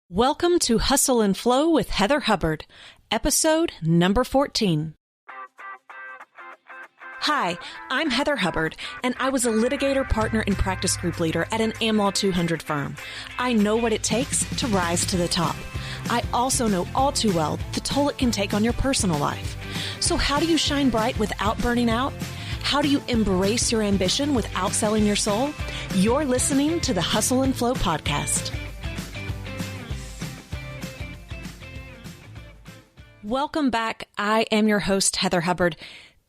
Welcome to Hustle and Flow with Heather Hubbard, episode number 14. Hi, I'm Heather Hubbard, and I was a litigator, partner, and practice group leader at an AmLaw 200 firm. I know what it takes to rise to the top. I also know all too well the toll it can take on your personal life. So how do you shine bright without burning out? How do you embrace your ambition without selling your soul? You're listening to the Hustle and Flow podcast. Welcome back. I am your host, Heather Hubbard.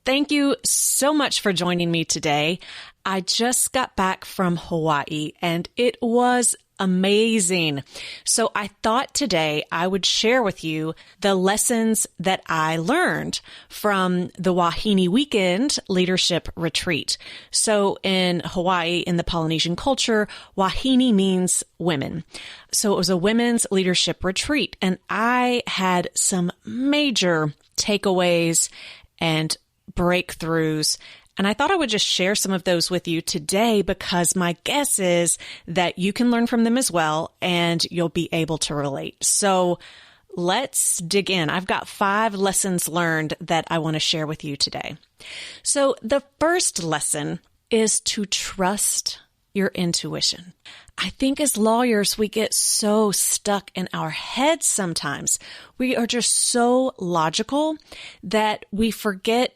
Thank you so much for joining me today. I just got back from Hawaii and it was amazing. So I thought today I would share with you the lessons that I learned from the Wahine Weekend Leadership Retreat. So in Hawaii, in the Polynesian culture, Wahine means women. So it was a women's leadership retreat, and I had some major takeaways and breakthroughs. And I thought I would just share some of those with you today because my guess is that you can learn from them as well and you'll be able to relate. So let's dig in. I've got 5 lessons learned that I want to share with you today. So the first lesson is to trust your intuition. I think as lawyers, we get so stuck in our heads sometimes. We are just so logical that we forget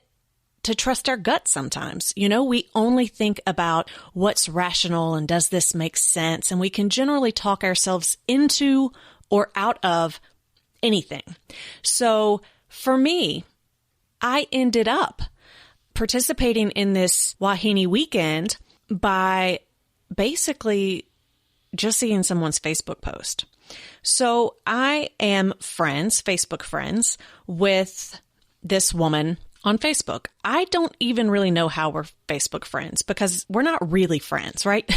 to trust our gut sometimes. You know, we only think about what's rational and does this make sense? And we can generally talk ourselves into or out of anything. So for me, I ended up participating in this Wahine Weekend by basically just seeing someone's Facebook post. So I am Facebook friends with this woman on Facebook. I don't even really know how we're Facebook friends because we're not really friends, right?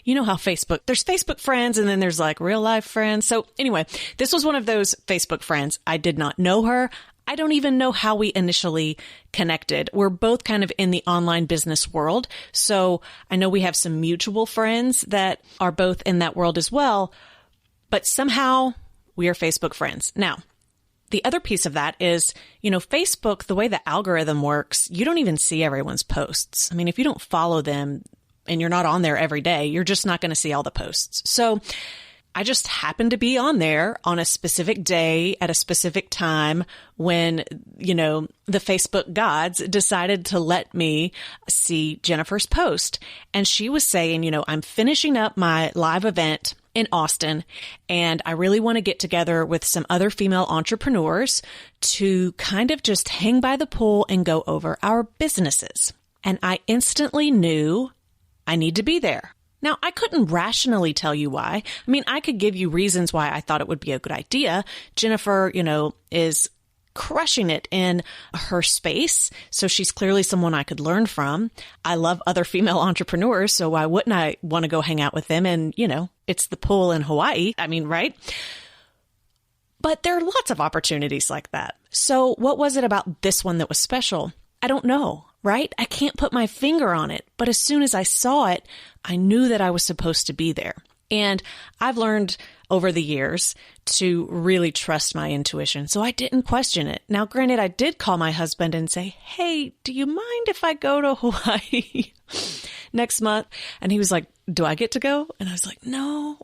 You know how there's Facebook friends and then there's like real life friends. So anyway, this was one of those Facebook friends. I did not know her. I don't even know how we initially connected. We're both kind of in the online business world. So I know we have some mutual friends that are both in that world as well, but somehow we are Facebook friends. Now, the other piece of that is, Facebook, the way the algorithm works, you don't even see everyone's posts. I mean, if you don't follow them and you're not on there every day, you're just not going to see all the posts. So I just happened to be on there on a specific day at a specific time when, the Facebook gods decided to let me see Jennifer's post. And she was saying, I'm finishing up my live event in Austin, and I really want to get together with some other female entrepreneurs to kind of just hang by the pool and go over our businesses. And I instantly knew I need to be there. Now, I couldn't rationally tell you why. I mean, I could give you reasons why I thought it would be a good idea. Jennifer, is crushing it in her space. So she's clearly someone I could learn from. I love other female entrepreneurs. So why wouldn't I want to go hang out with them? And, it's the pool in Hawaii. I mean, right? But there are lots of opportunities like that. So what was it about this one that was special? I don't know, right? I can't put my finger on it. But as soon as I saw it, I knew that I was supposed to be there. And I've learned over the years to really trust my intuition. So I didn't question it. Now, granted, I did call my husband and say, hey, do you mind if I go to Hawaii next month? And he was like, do I get to go? And I was like, no.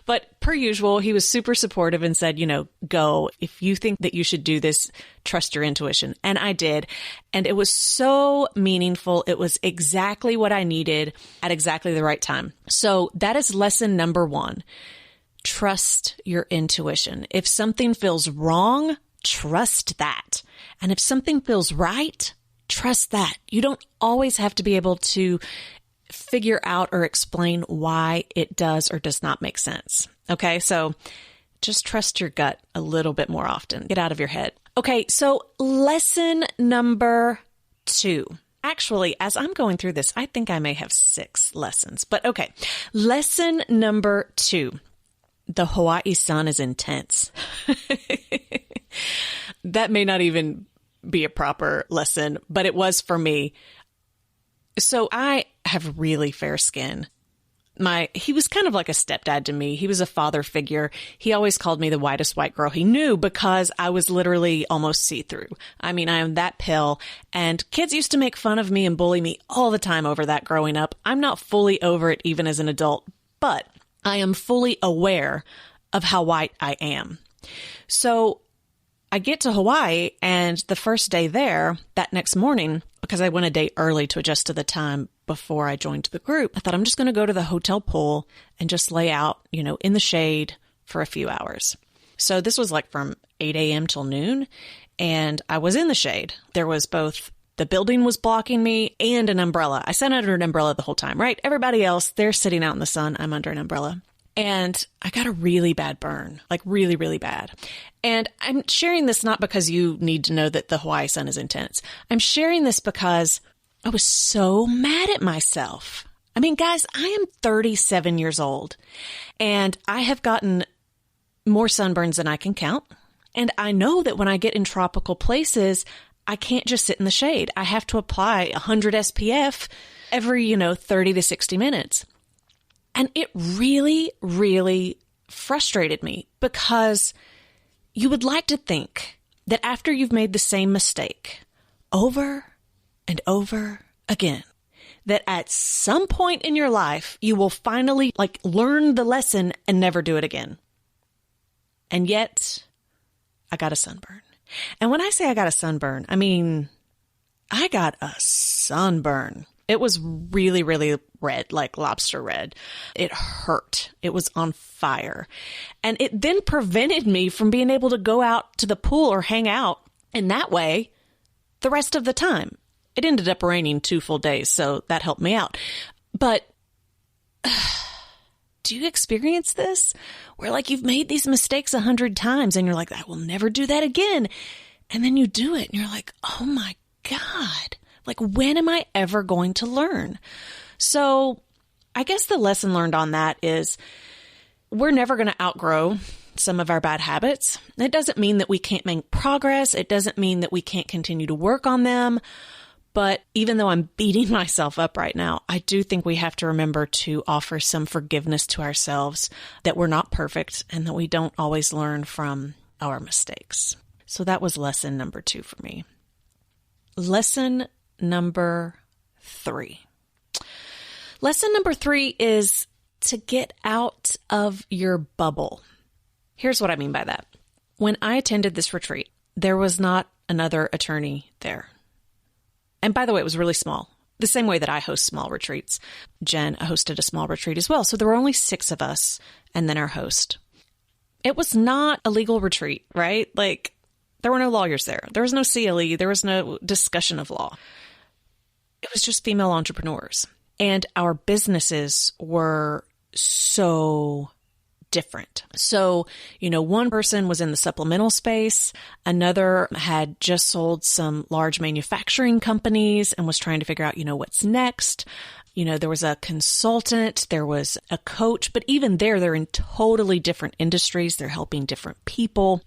But per usual, he was super supportive and said, go. If you think that you should do this, trust your intuition. And I did. And it was so meaningful. It was exactly what I needed at exactly the right time. So that is lesson number 1. Trust your intuition. If something feels wrong, trust that. And if something feels right, trust that. You don't always have to be able to figure out or explain why it does or does not make sense. Okay, so just trust your gut a little bit more often. Get out of your head. Okay, so lesson number 2. Actually, as I'm going through this, I think I may have 6 lessons, but okay. Lesson number 2. The Hawaii sun is intense. That may not even be a proper lesson, but it was for me. So I have really fair skin. he was kind of like a stepdad to me. He was a father figure. He always called me the whitest white girl he knew because I was literally almost see-through. I mean, I am that pale, and kids used to make fun of me and bully me all the time over that growing up. I'm not fully over it even as an adult, but I am fully aware of how white I am. So I get to Hawaii, and the first day there, that next morning, because I went a day early to adjust to the time before I joined the group, I thought I'm just going to go to the hotel pool and just lay out, in the shade for a few hours. So this was like from 8 a.m. till noon, and I was in the shade. There was both the building was blocking me and an umbrella. I sat under an umbrella the whole time, right? Everybody else, they're sitting out in the sun. I'm under an umbrella. And I got a really bad burn, like really, really bad. And I'm sharing this not because you need to know that the Hawaii sun is intense. I'm sharing this because I was so mad at myself. I mean, guys, I am 37 years old, and I have gotten more sunburns than I can count. And I know that when I get in tropical places, I can't just sit in the shade. I have to apply 100 SPF every, 30 to 60 minutes. And it really, really frustrated me because you would like to think that after you've made the same mistake over and over again, that at some point in your life, you will finally learn the lesson and never do it again. And yet I got a sunburn. And when I say I got a sunburn, I mean, I got a sunburn. It was really, really red, like lobster red. It hurt. It was on fire. And it then prevented me from being able to go out to the pool or hang out in that way the rest of the time. It ended up raining 2 full days, so that helped me out. But do you experience this? Where you've made these mistakes 100 times and you're like, I will never do that again. And then you do it and you're like, oh my God. When am I ever going to learn? So I guess the lesson learned on that is we're never going to outgrow some of our bad habits. It doesn't mean that we can't make progress. It doesn't mean that we can't continue to work on them. But even though I'm beating myself up right now, I do think we have to remember to offer some forgiveness to ourselves that we're not perfect and that we don't always learn from our mistakes. So that was lesson number 2 for me. Lesson number 3. Lesson number 3 is to get out of your bubble. Here's what I mean by that. When I attended this retreat, there was not another attorney there. And by the way, it was really small. The same way that I host small retreats. Jen hosted a small retreat as well. So there were only 6 of us and then our host. It was not a legal retreat, right? There were no lawyers there. There was no CLE. There was no discussion of law. It was just female entrepreneurs. And our businesses were so different. So, one person was in the supplemental space. Another had just sold some large manufacturing companies and was trying to figure out, what's next. There was a consultant, there was a coach, but even they're in totally different industries. They're helping different people.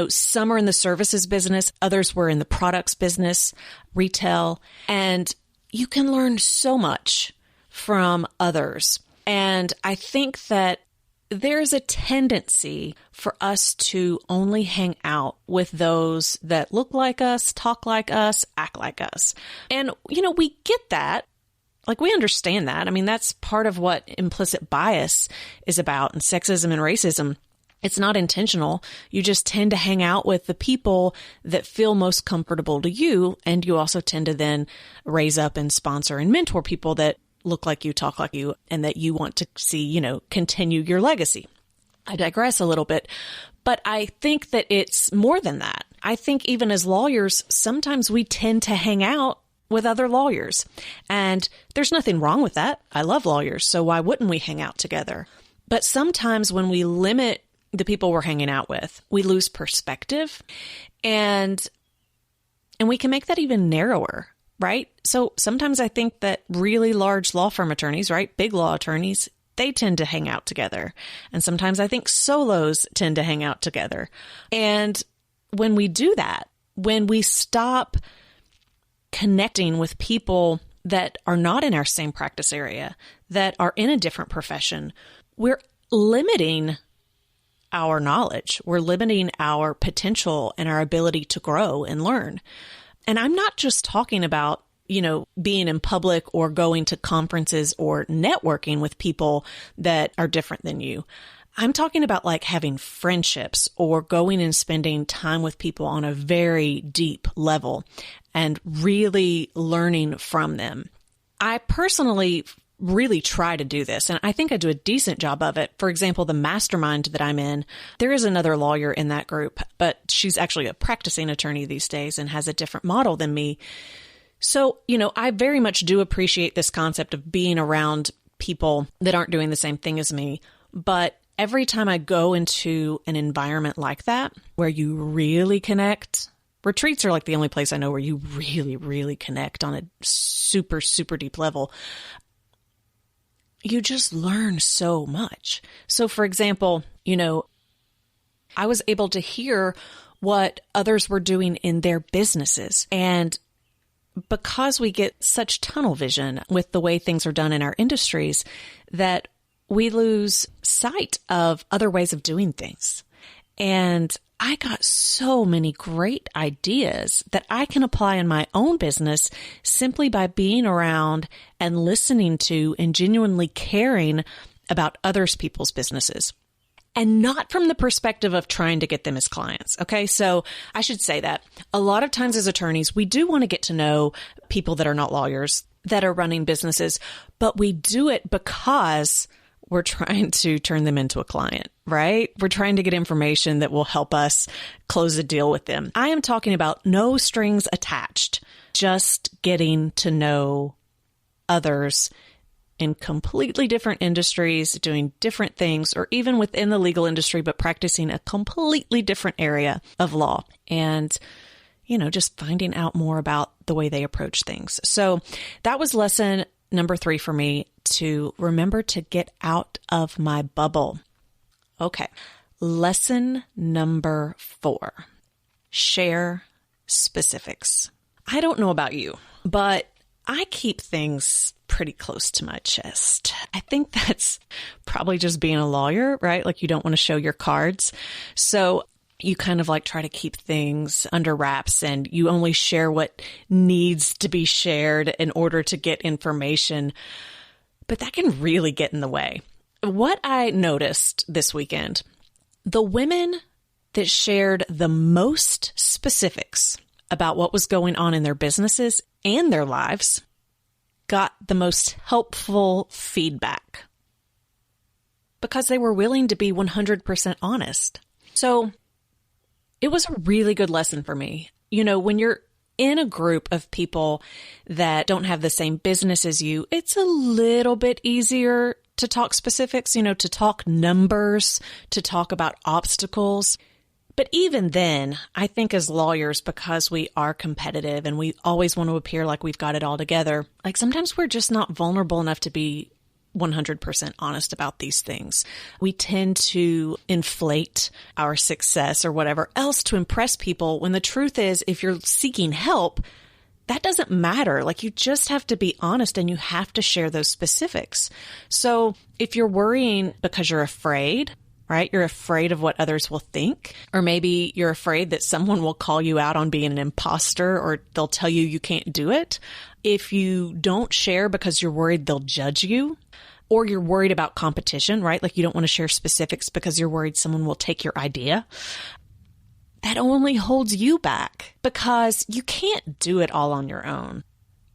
Some are in the services business, others were in the products business, retail, and you can learn so much from others. And I think that there's a tendency for us to only hang out with those that look like us, talk like us, act like us. And, we get that. We understand that. I mean, that's part of what implicit bias is about, and sexism and racism. It's not intentional. You just tend to hang out with the people that feel most comfortable to you. And you also tend to then raise up and sponsor and mentor people that look like you, talk like you, and that you want to see, continue your legacy. I digress a little bit, but I think that it's more than that. I think even as lawyers, sometimes we tend to hang out with other lawyers, and there's nothing wrong with that. I love lawyers, so why wouldn't we hang out together? But sometimes when we limit the people we're hanging out with, we lose perspective, and we can make that even narrower, right? So sometimes I think that really large law firm attorneys, right, big law attorneys, they tend to hang out together. And sometimes I think solos tend to hang out together. And when we do that, when we stop connecting with people that are not in our same practice area, that are in a different profession, we're limiting our knowledge. We're limiting our potential and our ability to grow and learn. And I'm not just talking about, being in public or going to conferences or networking with people that are different than you. I'm talking about like having friendships or going and spending time with people on a very deep level and really learning from them. I personally really try to do this, and I think I do a decent job of it. For example, the mastermind that I'm in, there is another lawyer in that group, but she's actually a practicing attorney these days and has a different model than me. So, I very much do appreciate this concept of being around people that aren't doing the same thing as me, but every time I go into an environment like that, where you really connect, retreats are like the only place I know where you really, really connect on a super, super deep level. You just learn so much. So for example, I was able to hear what others were doing in their businesses. And because we get such tunnel vision with the way things are done in our industries, that we lose sight of other ways of doing things. And I got so many great ideas that I can apply in my own business simply by being around and listening to and genuinely caring about other people's businesses. And not from the perspective of trying to get them as clients. Okay. So I should say that a lot of times as attorneys, we do want to get to know people that are not lawyers that are running businesses, but we do it because we're trying to turn them into a client, right? We're trying to get information that will help us close a deal with them. I am talking about no strings attached, just getting to know others in completely different industries, doing different things, or even within the legal industry, but practicing a completely different area of law. And just finding out more about the way they approach things. So that was lesson number 3 for me, to remember to get out of my bubble. Okay. Lesson number 4, share specifics. I don't know about you, but I keep things pretty close to my chest. I think that's probably just being a lawyer, right? Like you don't want to show your cards. So you kind of like try to keep things under wraps and you only share what needs to be shared in order to get information. But that can really get in the way. What I noticed this weekend, the women that shared the most specifics about what was going on in their businesses and their lives got the most helpful feedback because they were willing to be 100% honest. So it was a really good lesson for me. When you're in a group of people that don't have the same business as you, it's a little bit easier to talk specifics, to talk numbers, to talk about obstacles. But even then, I think as lawyers, because we are competitive and we always want to appear like we've got it all together, like sometimes we're just not vulnerable enough to be 100% honest about these things. We tend to inflate our success or whatever else to impress people, when the truth is, if you're seeking help, that doesn't matter. Like you just have to be honest and you have to share those specifics. So if you're worrying because you're afraid, right? You're afraid of what others will think, or maybe you're afraid that someone will call you out on being an imposter, or they'll tell you you can't do it. If you don't share because you're worried they'll judge you, or you're worried about competition, right? Like you don't want to share specifics because you're worried someone will take your idea. That only holds you back because you can't do it all on your own.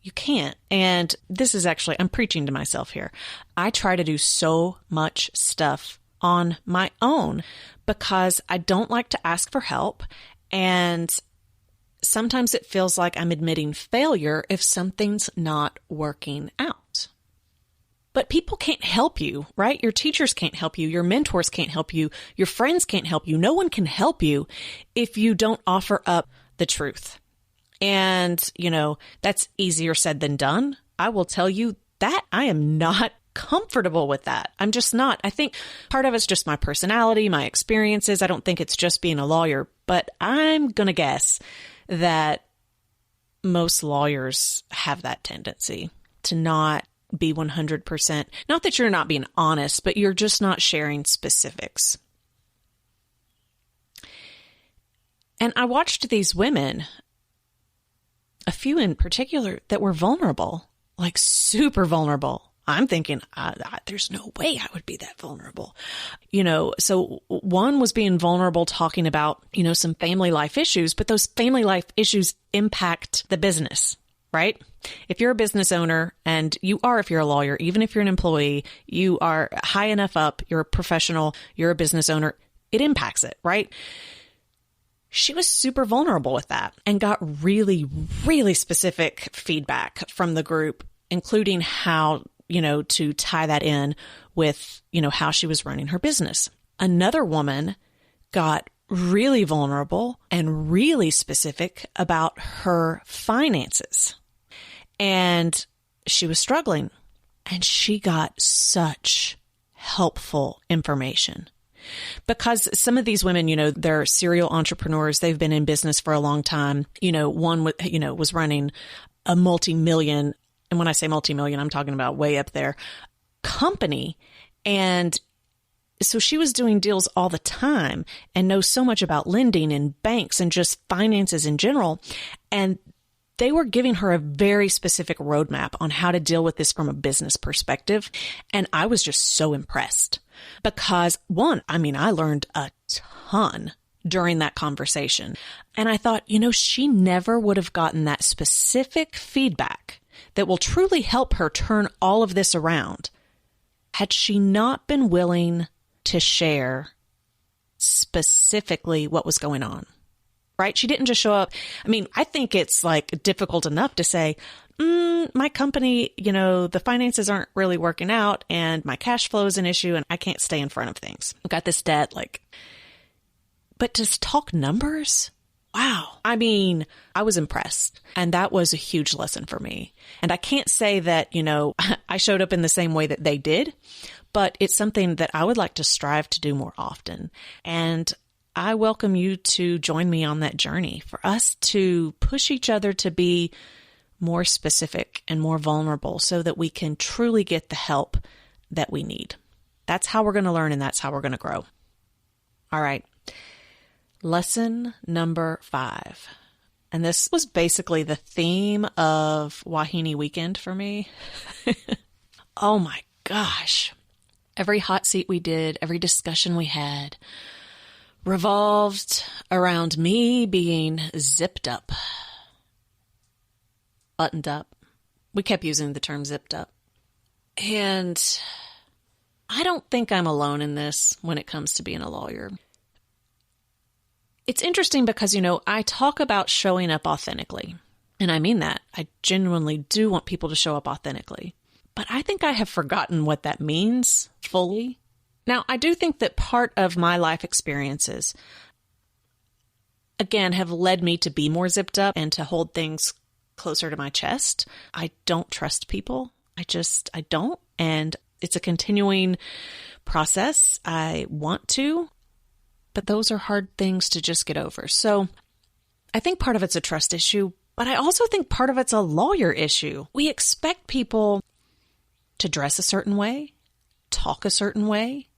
You can't. And this is actually, I'm preaching to myself here. I try to do so much stuff on my own because I don't like to ask for help. And sometimes it feels like I'm admitting failure if something's not working out. But people can't help you, right? Your teachers can't help you. Your mentors can't help you. Your friends can't help you. No one can help you if you don't offer up the truth. And, that's easier said than done. I will tell you that I am not comfortable with that. I'm just not. I think part of it's just my personality, my experiences. I don't think it's just being a lawyer, but I'm going to guess that most lawyers have that tendency. to not be 100%. Not that you're not being honest, but you're just not sharing specifics. And I watched these women, a few in particular, that were vulnerable, like super vulnerable. I'm thinking, there's no way I would be that vulnerable. So one was being vulnerable, talking about, some family life issues, but those family life issues impact the business, right? If you're a business owner, and if you're a lawyer, even if you're an employee, you are high enough up, you're a professional, you're a business owner, it impacts it, right? She was super vulnerable with that and got really, really specific feedback from the group, including how, to tie that in with, how she was running her business. Another woman got really vulnerable and really specific about her finances. And she was struggling, and she got such helpful information. Because some of these women, they're serial entrepreneurs. They've been in business for a long time. One, was running a multi-million, and when I say multi-million, I'm talking about way up there, company. And so she was doing deals all the time and knows so much about lending and banks and just finances in general. And they were giving her a very specific roadmap on how to deal with this from a business perspective. And I was just so impressed because I learned a ton during that conversation. And I thought, she never would have gotten that specific feedback that will truly help her turn all of this around had she not been willing to share specifically what was going on. Right? She didn't just show up. I think it's difficult enough to say, my company, the finances aren't really working out and my cash flow is an issue and I can't stay in front of things. I've got this debt, but to talk numbers? Wow. I was impressed, and that was a huge lesson for me. And I can't say that, I showed up in the same way that they did, but it's something that I would like to strive to do more often. And I welcome you to join me on that journey for us to push each other to be more specific and more vulnerable so that we can truly get the help that we need. That's how we're going to learn, and that's how we're going to grow. All right. Lesson number 5. And this was basically the theme of Wahine Weekend for me. Oh my gosh. Every hot seat we did, every discussion we had revolved around me being zipped up, buttoned up. We kept using the term zipped up. And I don't think I'm alone in this when it comes to being a lawyer. It's interesting because, I talk about showing up authentically. And I mean that. I genuinely do want people to show up authentically. But I think I have forgotten what that means fully. Now, I do think that part of my life experiences, again, have led me to be more zipped up and to hold things closer to my chest. I don't trust people. I don't. And it's a continuing process. I want to. But those are hard things to just get over. So I think part of it's a trust issue, but I also think part of it's a lawyer issue. We expect people to dress a certain way, talk a certain way,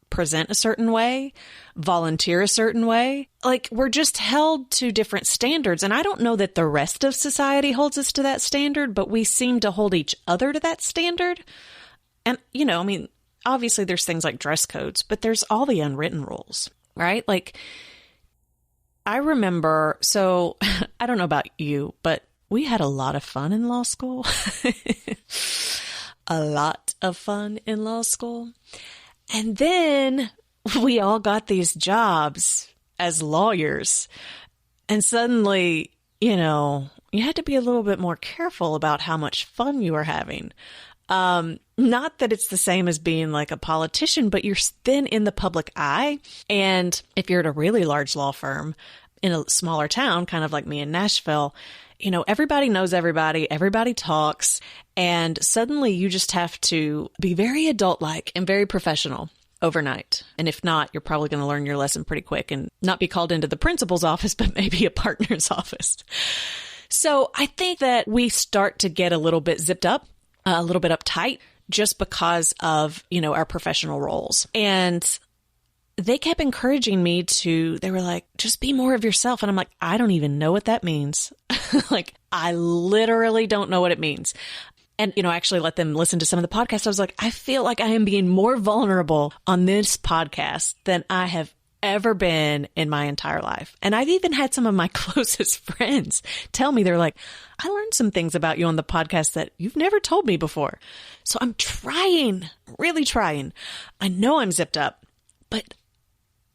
present a certain way, volunteer a certain way. We're just held to different standards. And I don't know that the rest of society holds us to that standard, but we seem to hold each other to that standard. And, obviously there's things like dress codes, but there's all the unwritten rules. Right? I remember, so I don't know about you, but we had a lot of fun in law school. A lot of fun in law school. And then we all got these jobs as lawyers. And suddenly, you had to be a little bit more careful about how much fun you were having. Not that it's the same as being like a politician, but you're then in the public eye. And if you're at a really large law firm in a smaller town, kind of like me in Nashville, everybody knows everybody, everybody talks, and suddenly you just have to be very adult-like and very professional overnight. And if not, you're probably going to learn your lesson pretty quick and not be called into the principal's office, but maybe a partner's office. So I think that we start to get a little bit zipped up. a little bit uptight just because of, our professional roles. And they kept encouraging me they were like, just be more of yourself. And I'm like, I don't even know what that means. Like, I literally don't know what it means. And, I actually let them listen to some of the podcasts. I was like, I feel like I am being more vulnerable on this podcast than I have ever been in my entire life. And I've even had some of my closest friends tell me, they're like, I learned some things about you on the podcast that you've never told me before. So I'm trying, really trying. I know I'm zipped up, but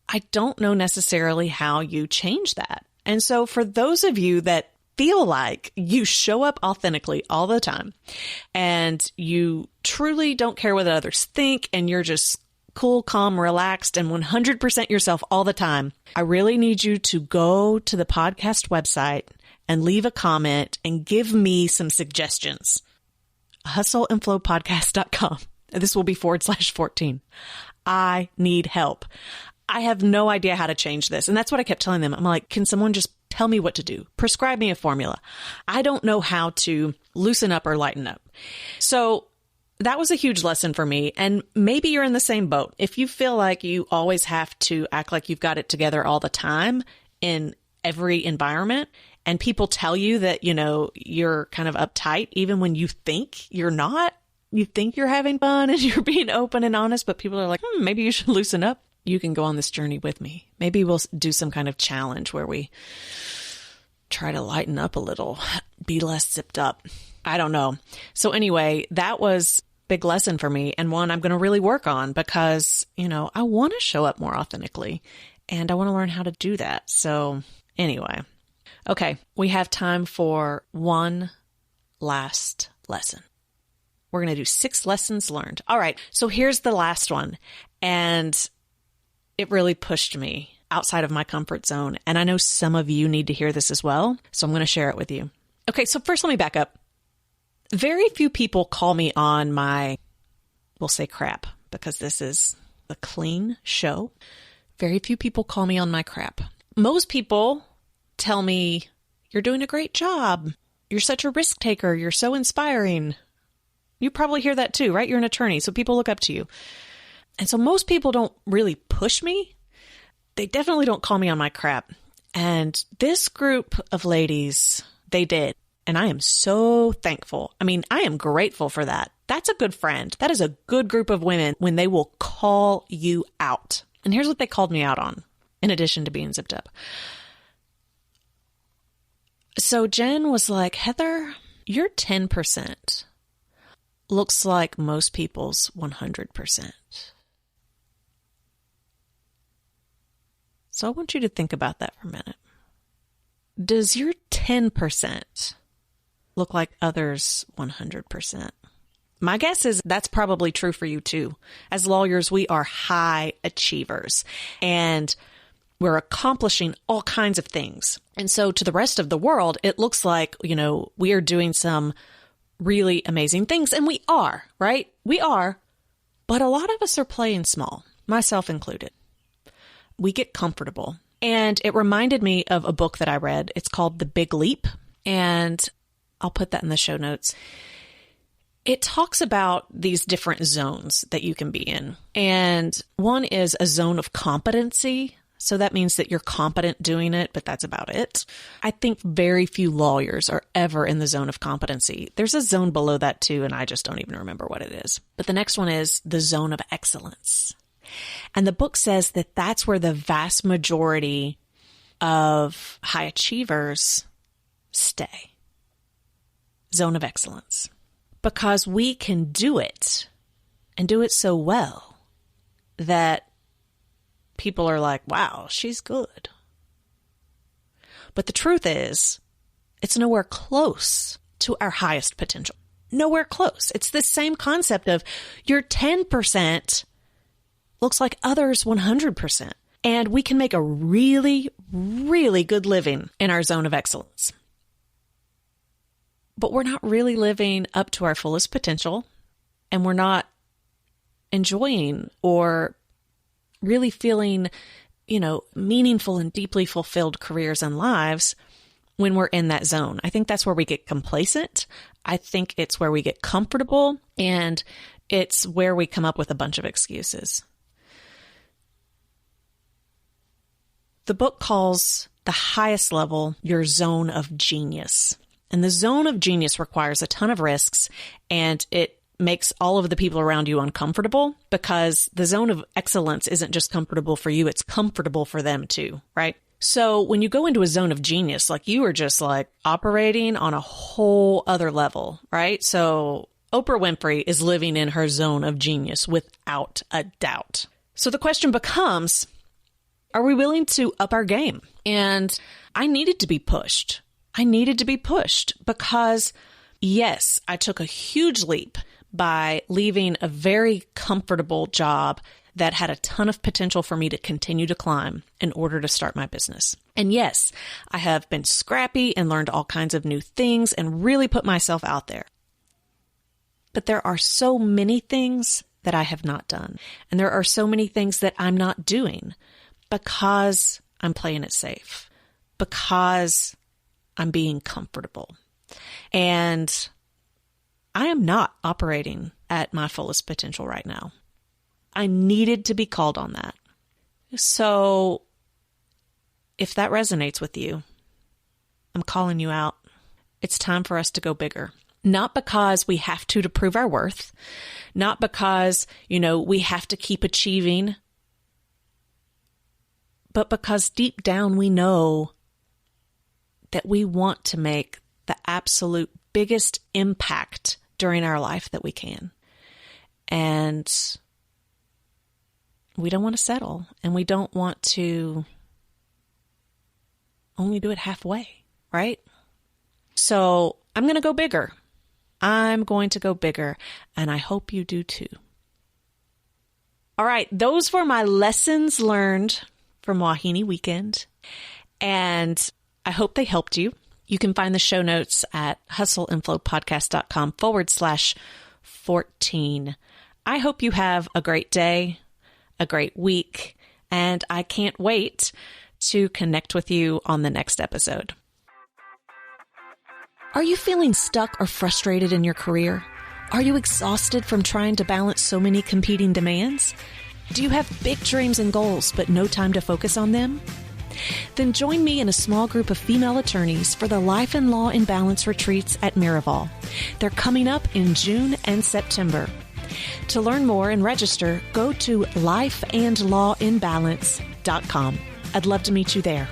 I don't know necessarily how you change that. And so for those of you that feel like you show up authentically all the time and you truly don't care what others think and you're just cool, calm, relaxed, and 100% yourself all the time, I really need you to go to the podcast website and leave a comment and give me some suggestions. hustleandflowpodcast.com. This will be /14. I need help. I have no idea how to change this. And that's what I kept telling them. I'm like, can someone just tell me what to do? Prescribe me a formula. I don't know how to loosen up or lighten up. So that was a huge lesson for me. And maybe you're in the same boat. If you feel like you always have to act like you've got it together all the time in every environment, and people tell you that, you're kind of uptight, even when you think you're not, you think you're having fun and you're being open and honest, but people are like, maybe you should loosen up. You can go on this journey with me. Maybe we'll do some kind of challenge where we try to lighten up a little, be less zipped up. I don't know. So anyway, that was a big lesson for me, and one I'm going to really work on because, I want to show up more authentically and I want to learn how to do that. So anyway, okay, we have time for one last lesson. We're going to do 6 lessons learned. All right. So here's the last one. And it really pushed me outside of my comfort zone. And I know some of you need to hear this as well. So I'm going to share it with you. Okay. So first, let me back up. Very few people call me on my, we'll say crap, because this is a clean show. Very few people call me on my crap. Most people tell me, you're doing a great job. You're such a risk taker. You're so inspiring. You probably hear that too, right? You're an attorney, so people look up to you. And so most people don't really push me. They definitely don't call me on my crap. And this group of ladies, they did. And I am so thankful. I mean, I am grateful for that. That's a good friend. That is a good group of women when they will call you out. And here's what they called me out on, in addition to being zipped up. So Jen was like, Heather, your 10% looks like most people's 100%. So I want you to think about that for a minute. Does your 10% look like others' 100%? My guess is that's probably true for you too. As lawyers, we are high achievers and we're accomplishing all kinds of things. And so to the rest of the world, it looks like, we are doing some really amazing things. And we are, right? We are. But a lot of us are playing small, myself included. We get comfortable. And it reminded me of a book that I read. It's called The Big Leap. And I'll put that in the show notes. It talks about these different zones that you can be in. And one is a zone of competency. So that means that you're competent doing it, but that's about it. I think very few lawyers are ever in the zone of competency. There's a zone below that too, and I just don't even remember what it is. But the next one is the zone of excellence. And the book says that that's where the vast majority of high achievers stay. Zone of excellence. Because we can do it and do it so well that people are like, wow, she's good. But the truth is, it's nowhere close to our highest potential. Nowhere close. It's the same concept of your 10% looks like others 100%. And we can make a really, really good living in our zone of excellence. But we're not really living up to our fullest potential, and we're not enjoying or really feeling, meaningful and deeply fulfilled careers and lives when we're in that zone. I think that's where we get complacent. I think it's where we get comfortable, and it's where we come up with a bunch of excuses. The book calls the highest level your zone of genius. And the zone of genius requires a ton of risks, and it makes all of the people around you uncomfortable, because the zone of excellence isn't just comfortable for you, it's comfortable for them too, right? So when you go into a zone of genius, like, you are just like operating on a whole other level, right? So Oprah Winfrey is living in her zone of genius without a doubt. So the question becomes, are we willing to up our game? And I needed to be pushed. Because, yes, I took a huge leap by leaving a very comfortable job that had a ton of potential for me to continue to climb in order to start my business. And yes, I have been scrappy and learned all kinds of new things and really put myself out there. But there are so many things that I have not done. And there are so many things that I'm not doing because I'm playing it safe, because I'm being comfortable. And I am not operating at my fullest potential right now. I needed to be called on that. So if that resonates with you, I'm calling you out. It's time for us to go bigger. Not because we have to prove our worth, not because, we have to keep achieving, but because deep down we know that we want to make the absolute biggest impact during our life that we can. And we don't want to settle, and we don't want to only do it halfway, right? So I'm going to go bigger. I'm going to go bigger, and I hope you do too. All right, those were my lessons learned from Wahine Weekend, and I hope they helped you. You can find the show notes at hustleandflowpodcast.com/14. I hope you have a great day, a great week, and I can't wait to connect with you on the next episode. Are you feeling stuck or frustrated in your career? Are you exhausted from trying to balance so many competing demands? Do you have big dreams and goals, but no time to focus on them? Then join me in a small group of female attorneys for the Life and Law in Balance retreats at Miraval. They're coming up in June and September. To learn more and register, go to lifeandlawinbalance.com. I'd love to meet you there.